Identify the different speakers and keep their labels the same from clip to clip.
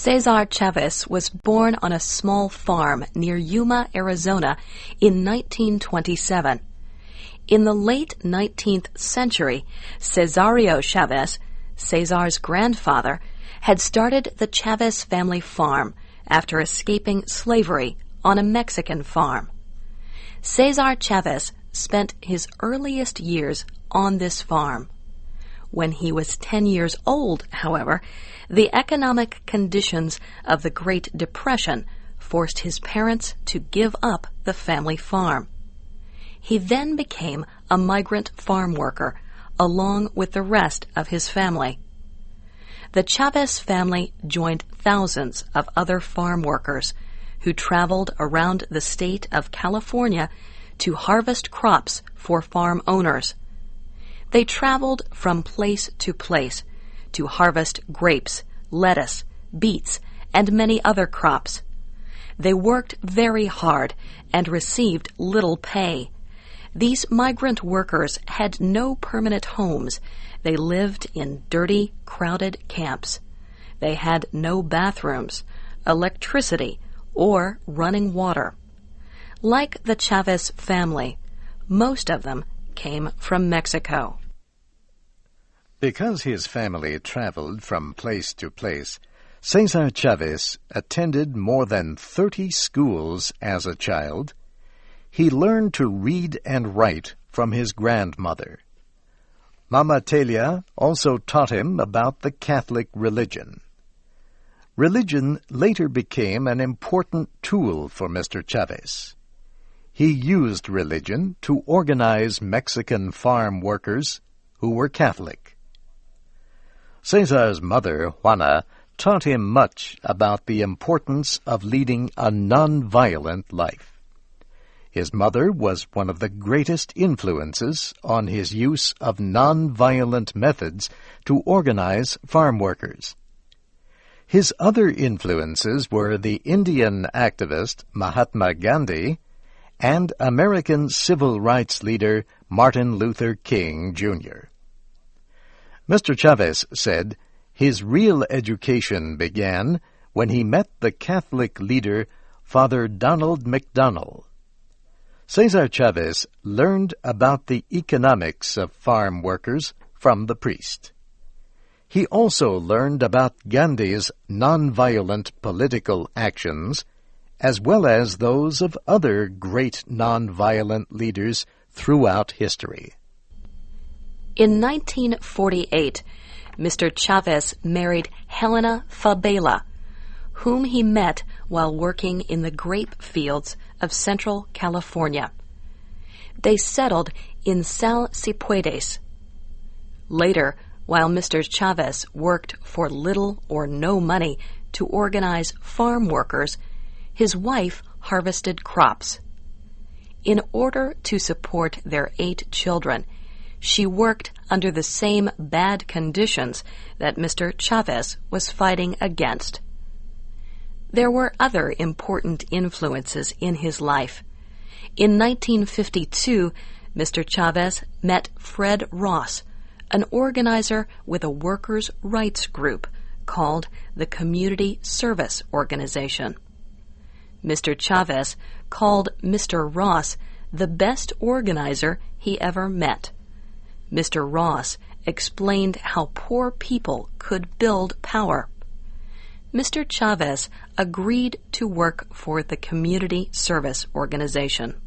Speaker 1: Cesar Chavez was born on a small farm near Yuma, Arizona in 1927. In the late 19th century, Cesario Chavez, Cesar's grandfather, had started the Chavez family farm after escaping slavery on a Mexican farm. Cesar Chavez spent his earliest years on this farm. When he was 10 years old, however, the economic conditions of the Great Depression forced his parents to give up the family farm. He then became a migrant farm worker, along with the rest of his family. The Chavez family joined thousands of other farm workers who traveled around the state of California to harvest crops for farm owners. They traveled from place to harvest grapes, lettuce, beets, and many other crops. They worked very hard and received little pay. These migrant workers had no permanent homes. They lived in dirty, crowded camps. They had no bathrooms, electricity, or running water. Like the Chavez family, most of them came from Mexico.
Speaker 2: Because his family traveled from place to place, Cesar Chavez attended more than 30 schools as a child. He learned to read and write from his grandmother. Mama Telia also taught him about the Catholic religion. Religion later became an important tool for Mr. Chavez. He used religion to organize Mexican farm workers who were Catholic. Cesar's mother, Juana, taught him much about the importance of leading a non-violent life. His mother was one of the greatest influences on his use of non-violent methods to organize farm workers. His other influences were the Indian activist Mahatma Gandhi and American civil rights leader Martin Luther King, Jr. Mr. Chavez said his real education began when he met the Catholic leader Father Donald McDonald. Cesar Chavez learned about the economics of farm workers from the priest. He also learned about Gandhi's nonviolent political actions, as well as those of other great nonviolent leaders throughout history.
Speaker 1: In 1948, Mr. Chavez married Helena Fabela, whom he met while working in the grape fields of Central California. They settled in Sal Cipuedes. Later, while Mr. Chavez worked for little or no money to organize farm workers, his wife harvested crops. In order to support their 8 children, she worked under the same bad conditions that Mr. Chavez was fighting against. There were other important influences in his life. In 1952, Mr. Chavez met Fred Ross, an organizer with a workers' rights group called the Community Service Organization. Mr. Chavez called Mr. Ross the best organizer he ever met. Mr. Ross explained how poor people could build power. Mr. Chavez agreed to work for the Community Service Organization.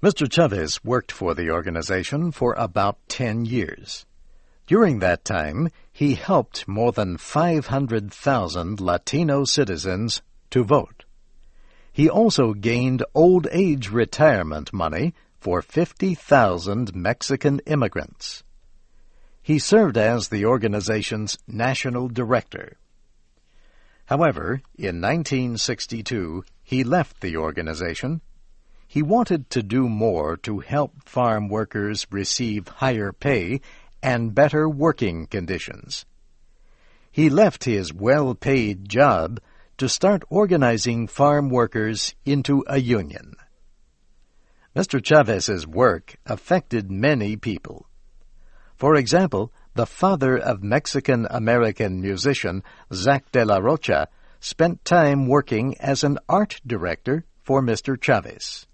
Speaker 2: Mr. Chavez worked for the organization for about 10 years. During that time, he helped more than 500,000 Latino citizens to vote. He also gained old age retirement money for 50,000 Mexican immigrants. He served as the organization's national director. However, in 1962, he left the organization. He wanted to do more to help farm workers receive higher pay and better working conditions. He left his well-paid job to start organizing farm workers into a union. Mr. Chavez's work affected many people. For example, the father of Mexican-American musician Zac de la Rocha, spent time working as an art director for Mr. Chavez.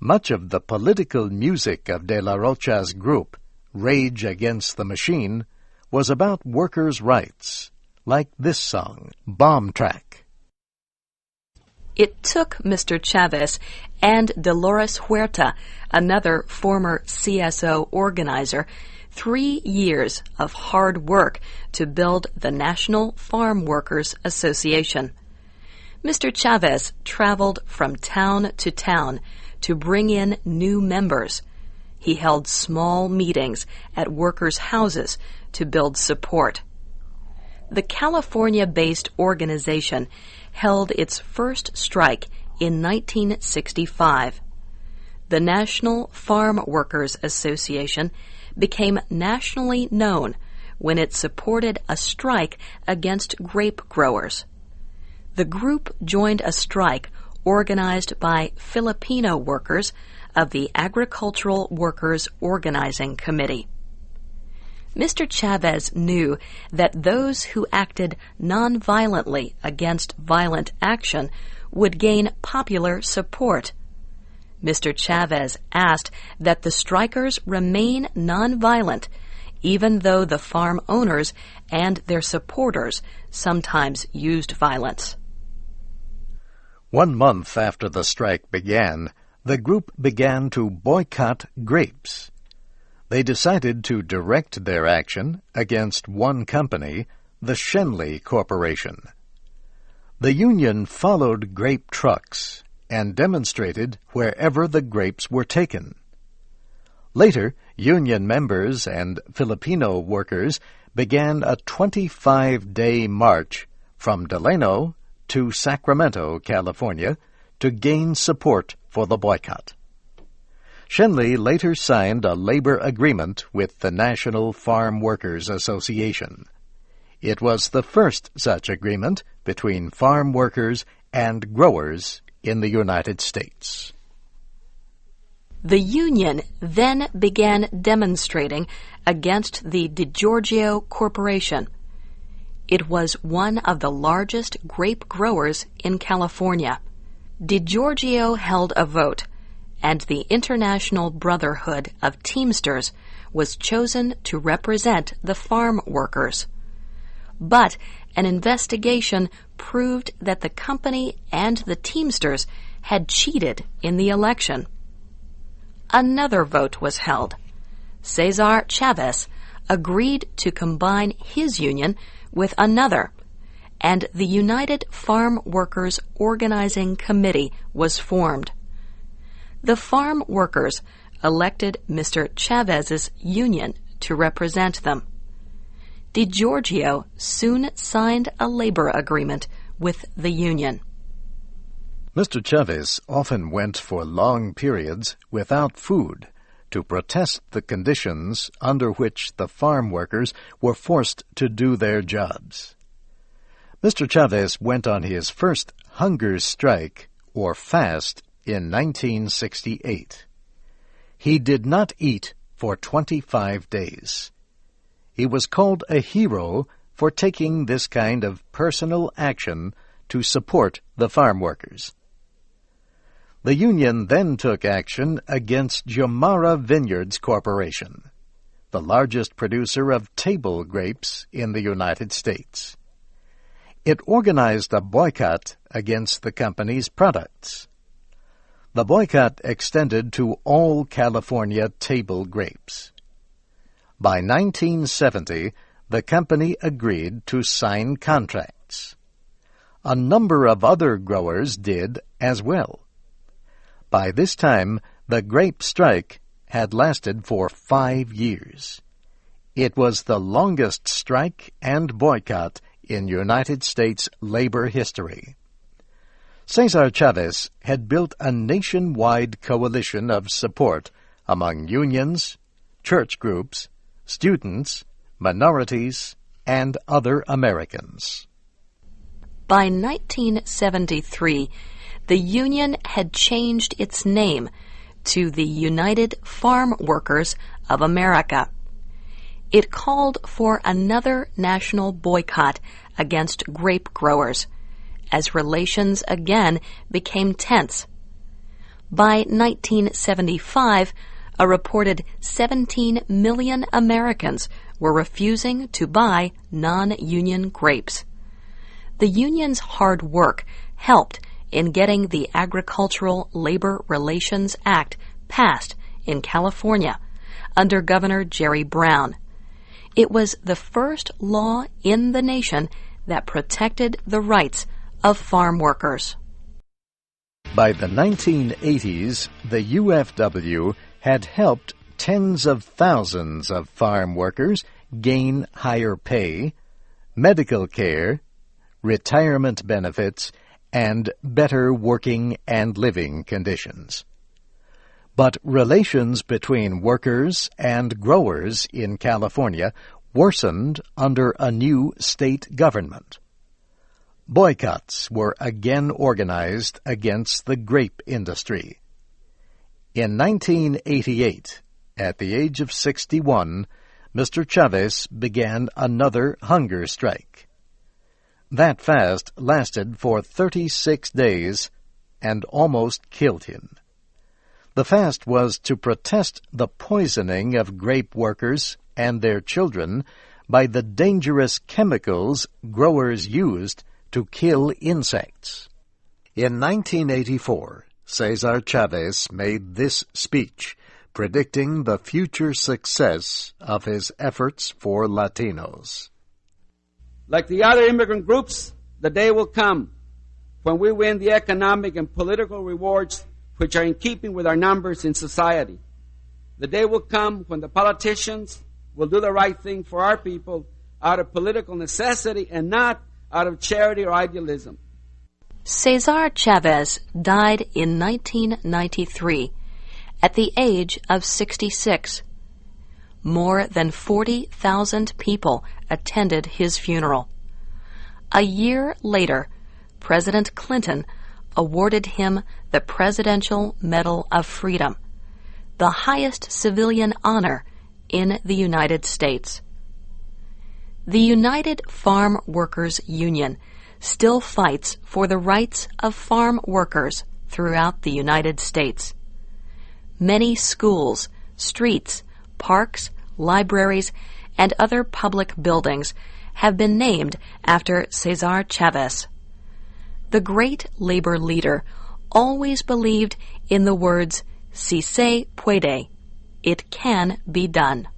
Speaker 2: Much of the political music of de la Rocha's group, Rage Against the Machine, was about workers' rights, like this song, Bomb Track.
Speaker 1: It took Mr. Chavez and Dolores Huerta, another former CSO organizer, 3 years of hard work to build the National Farm Workers Association. Mr. Chavez traveled from town to town to bring in new members. He held small meetings at workers' houses to build support. The California-based organization held its first strike in 1965. The National Farm Workers Association became nationally known when it supported a strike against grape growers. The group joined a strike organized by Filipino workers of the Agricultural Workers Organizing Committee. Mr. Chavez knew that those who acted nonviolently against violent action would gain popular support. Mr. Chavez asked that the strikers remain nonviolent, even though the farm owners and their supporters sometimes used violence.
Speaker 2: 1 month after the strike began, the group began to boycott grapes. They decided to direct their action against one company, the Schenley Corporation. The union followed grape trucks and demonstrated wherever the grapes were taken. Later, union members and Filipino workers began a 25-day march from Delano to Sacramento, California, to gain support for the boycott. Schenley later signed a labor agreement with the National Farm Workers Association. It was the first such agreement between farm workers and growers in the United States.
Speaker 1: The union then began demonstrating against the DiGiorgio Corporation. It was one of the largest grape growers in California. DiGiorgio held a vote, and the International Brotherhood of Teamsters was chosen to represent the farm workers. But an investigation proved that the company and the Teamsters had cheated in the election. Another vote was held. Cesar Chavez agreed to combine his union with another, and the United Farm Workers Organizing Committee was formed. The farm workers elected Mr. Chavez's union to represent them. DiGiorgio soon signed a labor agreement with the union.
Speaker 2: Mr. Chavez often went for long periods without food to protest the conditions under which the farm workers were forced to do their jobs. Mr. Chavez went on his first hunger strike, or fast, in 1968. He did not eat for 25 days. He was called a hero for taking this kind of personal action to support the farm workers. The union then took action against Jomara Vineyards Corporation, the largest producer of table grapes in the United States. It organized a boycott against the company's products. The boycott extended to all California table grapes. By 1970, the company agreed to sign contracts. A number of other growers did as well. By this time, the grape strike had lasted for 5 years. It was the longest strike and boycott in United States labor history. Cesar Chavez had built a nationwide coalition of support among unions, church groups, students, minorities, and other Americans.
Speaker 1: By 1973, the union had changed its name to the United Farm Workers of America. It called for another national boycott against grape growers, as relations again became tense. By 1975, a reported 17 million Americans were refusing to buy non-union grapes. The union's hard work helped in getting the Agricultural Labor Relations Act passed in California under Governor Jerry Brown. It was the first law in the nation that protected the rights of farm workers.
Speaker 2: By the 1980s, the UFW had helped tens of thousands of farm workers gain higher pay, medical care, retirement benefits, and better working and living conditions. But relations between workers and growers in California worsened under a new state government. Boycotts were again organized against the grape industry. In 1988, at the age of 61, Mr. Chavez began another hunger strike. That fast lasted for 36 days and almost killed him. The fast was to protest the poisoning of grape workers and their children by the dangerous chemicals growers used to kill insects. In 1984, Cesar Chavez made this speech, predicting the future success of his efforts for Latinos.
Speaker 3: Like the other immigrant groups, the day will come when we win the economic and political rewards which are in keeping with our numbers in society. The day will come when the politicians will do the right thing for our people out of political necessity and not out of charity or idealism.
Speaker 1: Cesar Chavez died in 1993 at the age of 66. More than 40,000 people attended his funeral. A year later, President Clinton awarded him the Presidential Medal of Freedom, the highest civilian honor in the United States. The United Farm Workers Union still fights for the rights of farm workers throughout the United States. Many schools, streets, parks, libraries, and other public buildings have been named after Cesar Chavez. The great labor leader always believed in the words, "Si se puede," it can be done.